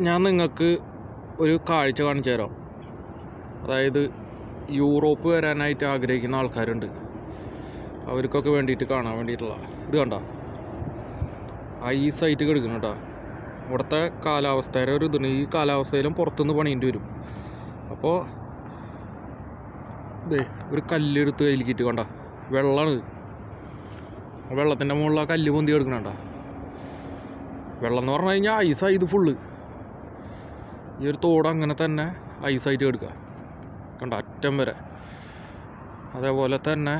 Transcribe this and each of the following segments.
ഞാൻ നിങ്ങൾക്ക് ഒരു കാഴ്ച കാണിച്ചു തരാം. അതായത് യൂറോപ്പ് വരാനായിട്ട് ആഗ്രഹിക്കുന്ന ആൾക്കാരുണ്ട്, അവർക്കൊക്കെ വേണ്ടിയിട്ട് കാണാൻ വേണ്ടിയിട്ടുള്ള ഇത് കണ്ട ഐസായിട്ട് കിടക്കണം കേട്ടോ. ഇവിടുത്തെ കാലാവസ്ഥയുടെ ഒരു ഇതാണ്. ഈ കാലാവസ്ഥയിലും പുറത്തുനിന്ന് പണിയേണ്ടി വരും. അപ്പോൾ ഇതേ ഒരു കല്ലെടുത്ത് കയ്യിലിക്കിട്ട് കണ്ട വെള്ളമാണ്. വെള്ളത്തിൻ്റെ മുകളിൽ ആ കല്ല് പൊന്തി കിടക്കണണ്ട. വെള്ളം എന്ന് പറഞ്ഞു കഴിഞ്ഞാൽ ഐസായി ഇത് ഫുള്ള്. ഈ ഒരു തോട് അങ്ങനെ തന്നെ ഐസായിട്ട് കിടക്കുക കണ്ട അറ്റം വരെ. അതേപോലെ തന്നെ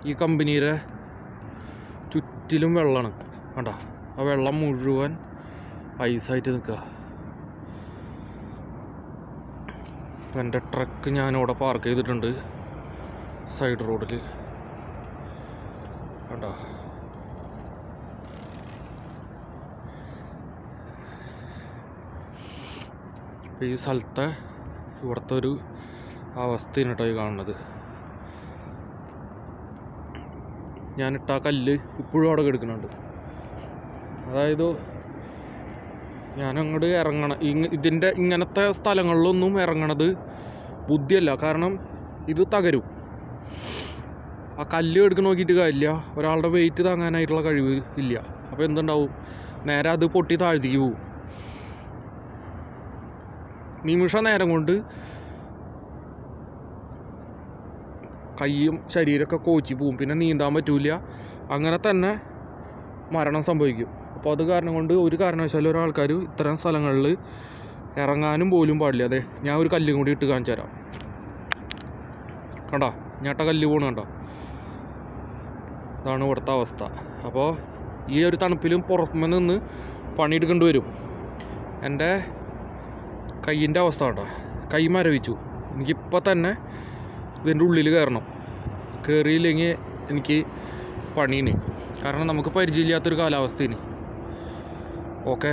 ഈ കമ്പനിയുടെ ചുറ്റിലും വെള്ളമാണ് കണ്ട. ആ വെള്ളം മുഴുവൻ ഐസായിട്ട് നിൽക്കുക. അപ്പം എൻ്റെ ട്രക്ക് ഞാനിവിടെ പാർക്ക് ചെയ്തിട്ടുണ്ട് സൈഡ് റോഡിൽ കണ്ട. ഈ സ്ഥലത്തെ ഇവിടുത്തെ ഒരു അവസ്ഥയാണ് കേട്ടോ ഈ കാണുന്നത്. ഞാനിട്ട ആ കല്ല് ഇപ്പോഴും അവിടെ കിടക്കുന്നുണ്ട്. അതായത് ഞാനങ്ങോട്ട് ഇറങ്ങണം, ഇതിൻ്റെ ഇങ്ങനത്തെ സ്ഥലങ്ങളിലൊന്നും ഇറങ്ങണത് ബുദ്ധിയല്ല. കാരണം ഇത് തകരും. ആ കല്ല് എടുക്കണ നോക്കിയിട്ട് കാര്യമില്ല, ഒരാളുടെ വെയിറ്റ് താങ്ങാനായിട്ടുള്ള കഴിവ് ഇല്ല. അപ്പോൾ എന്തുണ്ടാവും, നേരെ അത് പൊട്ടി താഴ്ത്തിക്ക് പോവും. നിമിഷ നേരം കൊണ്ട് കൈയും ശരീരമൊക്കെ കോച്ചി പോവും. പിന്നെ നീന്താൻ പറ്റൂല. അങ്ങനെ തന്നെ മരണം സംഭവിക്കും. അപ്പോൾ അത് കാരണം കൊണ്ട് ഒരു കാരണവശാലും ഒരാൾക്കാർ ഇത്തരം സ്ഥലങ്ങളിൽ ഇറങ്ങാനും പോലും പാടില്ല. അതെ, ഞാൻ ഒരു കല്ലും കൂടി ഇട്ട് കാണിച്ചു തരാം. കണ്ടോ, ഞേട്ട കല്ല് പോണ കണ്ടോ. ഇതാണ് ഇവിടുത്തെ അവസ്ഥ. അപ്പോൾ ഈ ഒരു തണുപ്പിലും പുറമെ നിന്ന് പണിയെടുക്കേണ്ടി വരും. എൻ്റെ കയ്യിൻ്റെ അവസ്ഥ കേട്ടോ, കൈ മരവിച്ചു. എനിക്കിപ്പോൾ തന്നെ ഇതിൻ്റെ ഉള്ളിൽ കയറണം. കയറിയില്ലെങ്കിൽ എനിക്ക് പണീന്. കാരണം നമുക്ക് പരിചയമില്ലാത്തൊരു കാലാവസ്ഥയാണ്. ഓക്കെ.